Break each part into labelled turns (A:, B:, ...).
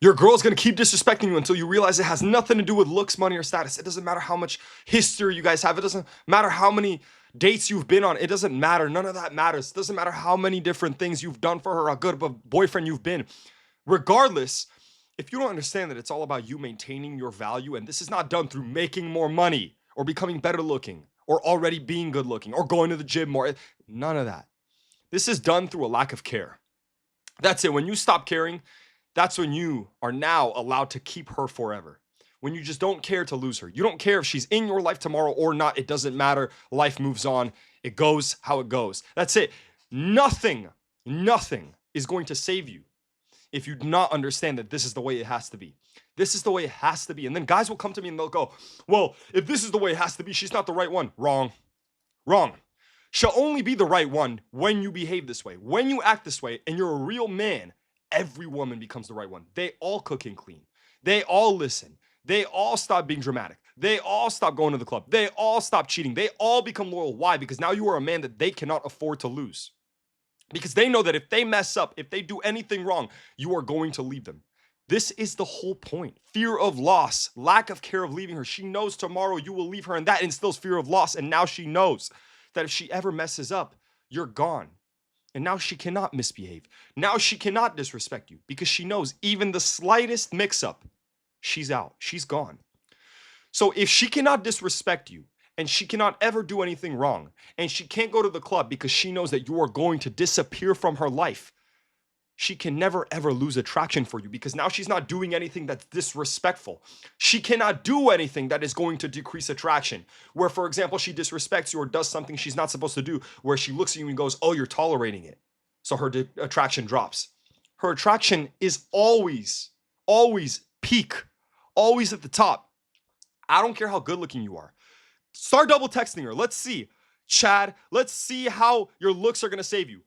A: Your girl's gonna keep disrespecting you until you realize it has nothing to do with looks, money, or status. It doesn't matter how much history you guys have. It doesn't matter how many dates you've been on. It doesn't matter. None of that matters. It doesn't matter how many different things you've done for her, how good of a boyfriend you've been. Regardless, if you don't understand that it's all about you maintaining your value, and this is not done through making more money or becoming better looking or already being good looking or going to the gym more, none of that. This is done through a lack of care. That's it. When you stop caring, that's when you are now allowed to keep her forever. When you just don't care to lose her. You don't care if she's in your life tomorrow or not. It doesn't matter. Life moves on. It goes how it goes. That's it. Nothing is going to save you if you do not understand that this is the way it has to be. This is the way it has to be. And then guys will come to me and they'll go, well, if this is the way it has to be, she's not the right one. Wrong. Wrong. She'll only be the right one when you behave this way. When you act this way and you're a real man, every woman becomes the right one. They all cook and clean. They all listen. They all stop being dramatic. They all stop going to the club. They all stop cheating. They all become loyal. Why? Because now you are a man that they cannot afford to lose. Because they know that if they mess up, if they do anything wrong, you are going to leave them. This is the whole point. Fear of loss, lack of care of leaving her. She knows tomorrow you will leave her, and that instills fear of loss. And now she knows that if she ever messes up, you're gone. And now she cannot misbehave. Now she cannot disrespect you because she knows even the slightest mix-up, she's out. She's gone. So if she cannot disrespect you and she cannot ever do anything wrong and she can't go to the club because she knows that you are going to disappear from her life, she can never ever lose attraction for you because now she's not doing anything that's disrespectful. She cannot do anything that is going to decrease attraction. Where, for example, she disrespects you or does something she's not supposed to do, where she looks at you and goes, oh, you're tolerating it. So her attraction drops. Her attraction is always peak, always at the top. I don't care how good looking you are. Start double texting her. Let's see. Chad, let's see how your looks are going to save you.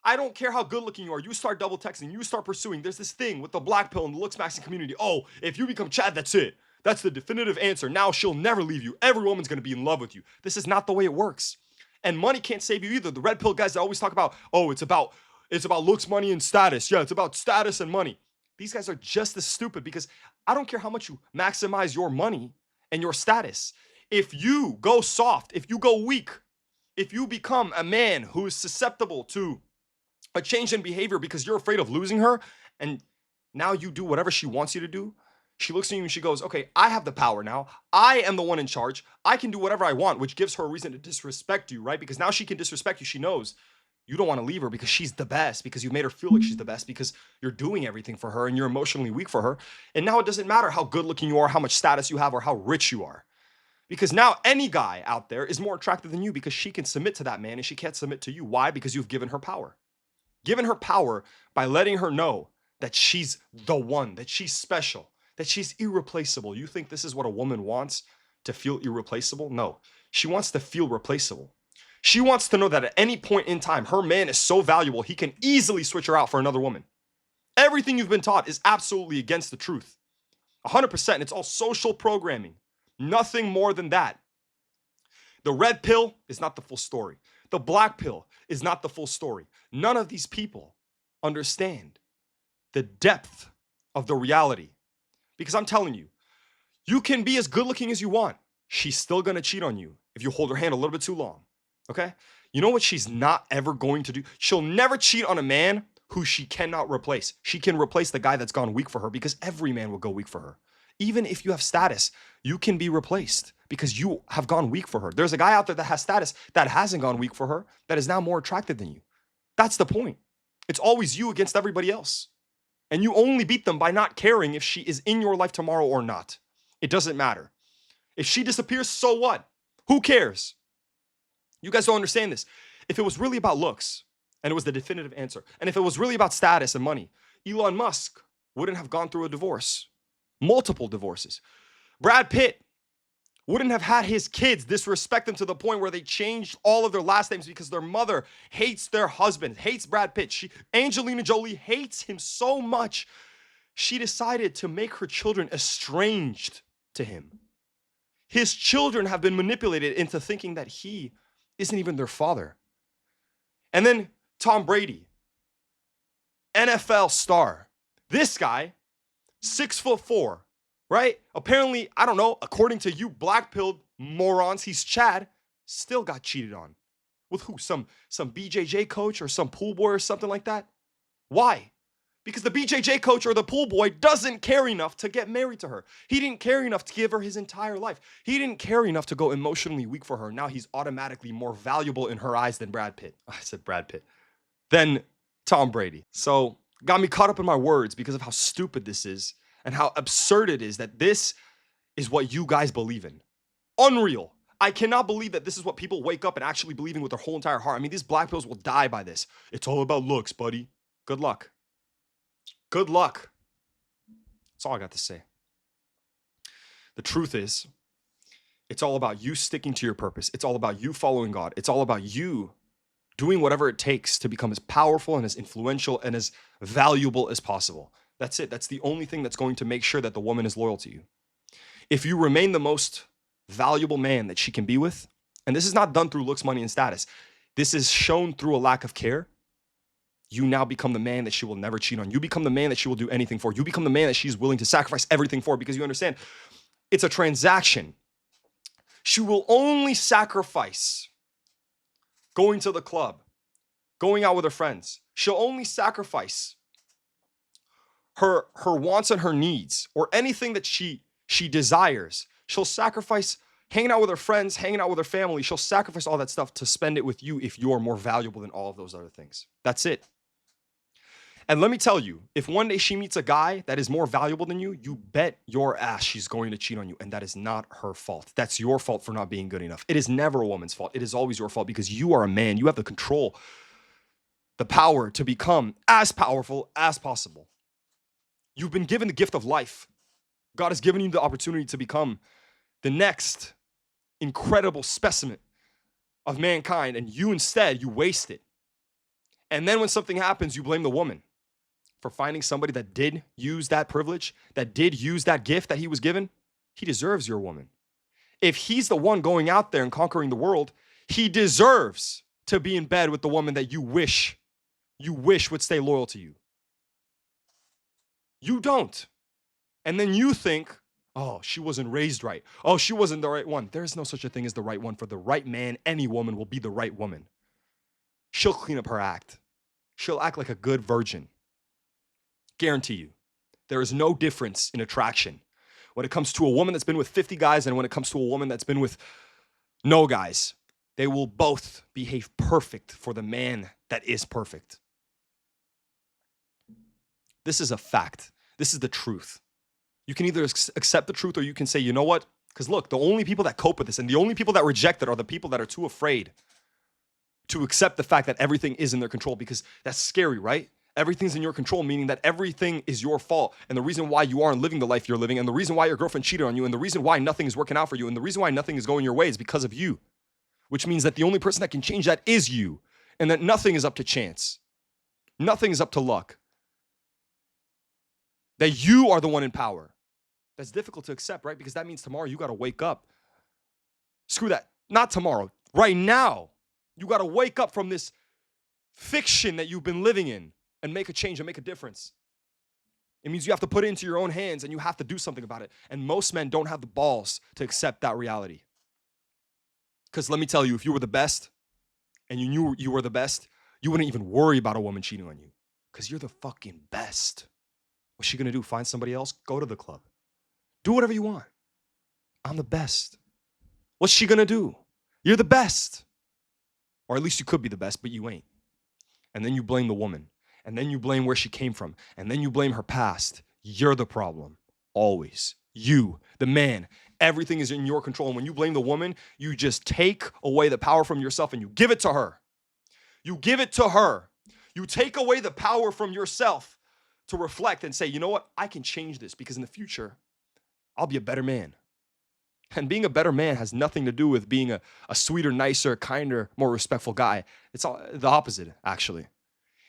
A: I don't care how good looking you are. You start double texting. You start pursuing. There's this thing with the black pill and the looks maxing community. Oh, if you become Chad, that's it. That's the definitive answer. Now she'll never leave you. Every woman's going to be in love with you. This is not the way it works. And money can't save you either. The red pill guys that always talk about, oh, it's about looks, money, and status. Yeah, it's about status and money. These guys are just as stupid because I don't care how much you maximize your money and your status. If you go soft, if you go weak, if you become a man who is susceptible to a change in behavior because you're afraid of losing her, and now you do whatever she wants you to do, she looks at you and she goes, okay, I have the power now. I am the one in charge. I can do whatever I want, which gives her a reason to disrespect you, right? Because now she can disrespect you. She knows you don't want to leave her because she's the best, because you made her feel like she's the best, because you're doing everything for her and you're emotionally weak for her. And now it doesn't matter how good looking you are, how much status you have, or how rich you are. Because now any guy out there is more attractive than you because she can submit to that man and she can't submit to you. Why? Because you've given her power. Given her power by letting her know that she's the one, that she's special, that she's irreplaceable. You think this is what a woman wants? To feel irreplaceable? No, she wants to feel replaceable. She wants to know that at any point in time, her man is so valuable, he can easily switch her out for another woman. Everything you've been taught is absolutely against the truth. 100%. And it's all social programming. Nothing more than that. The red pill is not the full story. The black pill is not the full story. None of these people understand the depth of the reality. Because I'm telling you, you can be as good looking as you want. She's still going to cheat on you if you hold her hand a little bit too long. Okay? You know what she's not ever going to do? She'll never cheat on a man who she cannot replace. She can replace the guy that's gone weak for her because every man will go weak for her. Even if you have status, you can be replaced because you have gone weak for her. There's a guy out there that has status that hasn't gone weak for her that is now more attractive than you. That's the point. It's always you against everybody else. And you only beat them by not caring if she is in your life tomorrow or not. It doesn't matter. If she disappears, so what? Who cares? You guys don't understand this. If it was really about looks, and it was the definitive answer, and if it was really about status and money, Elon Musk wouldn't have gone through a divorce. Multiple divorces. Brad Pitt wouldn't have had his kids disrespect him to the point where they changed all of their last names because their mother hates their husband, hates Brad Pitt. Angelina Jolie hates him so much, she decided to make her children estranged to him. His children have been manipulated into thinking that he isn't even their father. And then Tom Brady, NFL star. This guy 6'4", right? Apparently, I don't know, according to you black-pilled morons, he's Chad, still got cheated on. With who? Some BJJ coach or some pool boy or something like that? Why? Because the BJJ coach or the pool boy doesn't care enough to get married to her. He didn't care enough to give her his entire life. He didn't care enough to go emotionally weak for her. Now he's automatically more valuable in her eyes than Brad Pitt. I said Brad Pitt. Than Tom Brady. So got me caught up in my words because of how stupid this is and how absurd it is that this is what you guys believe in. Unreal. I cannot believe that this is what people wake up and actually believing with their whole entire heart. I mean, these black pills will die by this. It's all about looks, buddy. Good luck. Good luck. That's all I got to say. The truth is, it's all about you sticking to your purpose. It's all about you following God. It's all about you doing whatever it takes to become as powerful and as influential and as valuable as possible. That's it. That's the only thing that's going to make sure that the woman is loyal to you. If you remain the most valuable man that she can be with, and this is not done through looks, money, and status, this is shown through a lack of care, you now become the man that she will never cheat on. You become the man that she will do anything for. You become the man that she's willing to sacrifice everything for, because you understand it's a transaction. She will only sacrifice going to the club, going out with her friends. She'll only sacrifice her wants and her needs, or anything that she desires. She'll sacrifice hanging out with her friends, hanging out with her family. She'll sacrifice all that stuff to spend it with you if you're more valuable than all of those other things. That's it. And let me tell you, if one day she meets a guy that is more valuable than you, you bet your ass she's going to cheat on you. And that is not her fault. That's your fault for not being good enough. It is never a woman's fault. It is always your fault, because you are a man. You have the control, the power to become as powerful as possible. You've been given the gift of life. God has given you the opportunity to become the next incredible specimen of mankind, and you waste it. And then when something happens, you blame the woman for finding somebody that did use that privilege, that did use that gift that he was given. He deserves your woman. If he's the one going out there and conquering the world, he deserves to be in bed with the woman that you wish would stay loyal to you. You don't. And then you think, oh, she wasn't raised right. Oh, she wasn't the right one. There's no such a thing as the right one. For the right man, any woman will be the right woman. She'll clean up her act. She'll act like a good virgin. Guarantee you. There is no difference in attraction when it comes to a woman that's been with 50 guys and when it comes to a woman that's been with no guys. They will both behave perfect for the man that is perfect. This is a fact. This is the truth. You can either accept the truth, or you can say, you know what? Because look, the only people that cope with this and the only people that reject it are the people that are too afraid to accept the fact that everything is in their control, because that's scary, right? Everything's in your control, meaning that everything is your fault. And the reason why you aren't living the life you're living, and the reason why your girlfriend cheated on you, and the reason why nothing is working out for you, and the reason why nothing is going your way is because of you. Which means that the only person that can change that is you, and that nothing is up to chance. Nothing is up to luck. That you are the one in power. That's difficult to accept, right? Because that means tomorrow you got to wake up. Screw that. Not tomorrow. Right now. You got to wake up from this fiction that you've been living in and make a change and make a difference. It means you have to put it into your own hands and you have to do something about it. And most men don't have the balls to accept that reality. Because let me tell you, if you were the best and you knew you were the best, you wouldn't even worry about a woman cheating on you. Because you're the fucking best. What's she going to do? Find somebody else? Go to the club. Do whatever you want. I'm the best. What's she going to do? You're the best. Or at least you could be the best, but you ain't. And then you blame the woman. And then you blame where she came from. And then you blame her past. You're the problem. Always. You, the man. Everything is in your control. And when you blame the woman, you just take away the power from yourself and you give it to her. You give it to her. You take away the power from yourself to reflect and say, you know what? I can change this, because in the future, I'll be a better man. And being a better man has nothing to do with being a sweeter, nicer, kinder, more respectful guy. It's all the opposite, actually.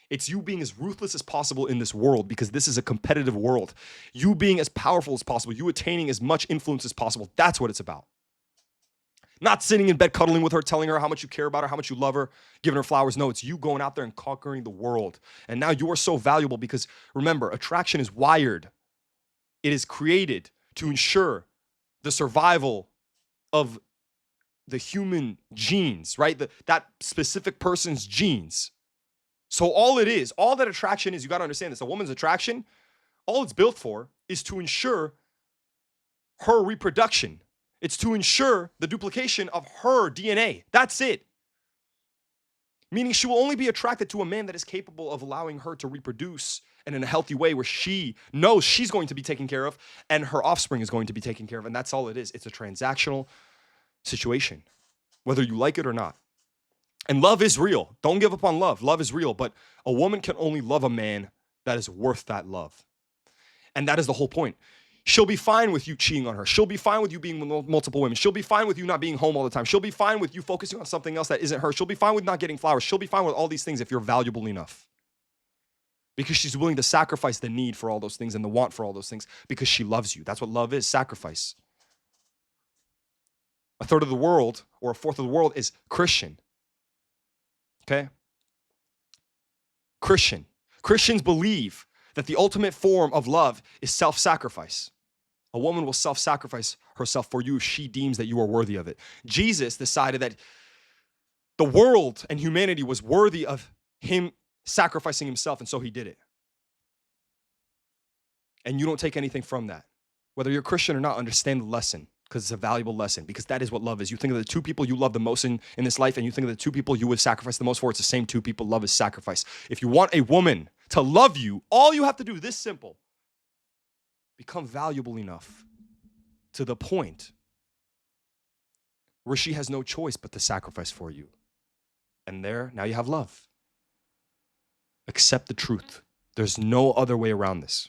A: It's you being as ruthless as possible in this world, because this is a competitive world. You being as powerful as possible, you attaining as much influence as possible. That's what it's about. Not sitting in bed cuddling with her, telling her how much you care about her, how much you love her, giving her flowers. No, it's you going out there and conquering the world. And now you are so valuable because, remember, attraction is wired. It is created to ensure the survival of the human genes, right? That specific person's genes. So all it is, all that attraction is, you got to understand this. A woman's attraction, all it's built for is to ensure her reproduction. It's to ensure the duplication of her DNA. That's it. Meaning she will only be attracted to a man that is capable of allowing her to reproduce and in a healthy way where she knows she's going to be taken care of and her offspring is going to be taken care of. And that's all it is. It's a transactional situation, whether you like it or not. And love is real. Don't give up on love. Love is real, but a woman can only love a man that is worth that love. And that is the whole point. She'll be fine with you cheating on her. She'll be fine with you being with multiple women. She'll be fine with you not being home all the time. She'll be fine with you focusing on something else that isn't her. She'll be fine with not getting flowers. She'll be fine with all these things if you're valuable enough. Because she's willing to sacrifice the need for all those things and the want for all those things because she loves you. That's what love is, sacrifice. A third of the world or a fourth of the world is Christian. Okay? Christian. Christians believe that the ultimate form of love is self-sacrifice. A woman will self-sacrifice herself for you if she deems that you are worthy of it. Jesus decided that the world and humanity was worthy of him sacrificing himself, and so he did it. And you don't take anything from that. Whether you're Christian or not, understand the lesson, because it's a valuable lesson, because that is what love is. You think of the two people you love the most in this life, and you think of the two people you would sacrifice the most for, it's the same two people. Love is sacrifice. If you want a woman to love you, all you have to do, this simple, become valuable enough to the point where she has no choice but to sacrifice for you. And there, now you have love. Accept the truth. There's no other way around this.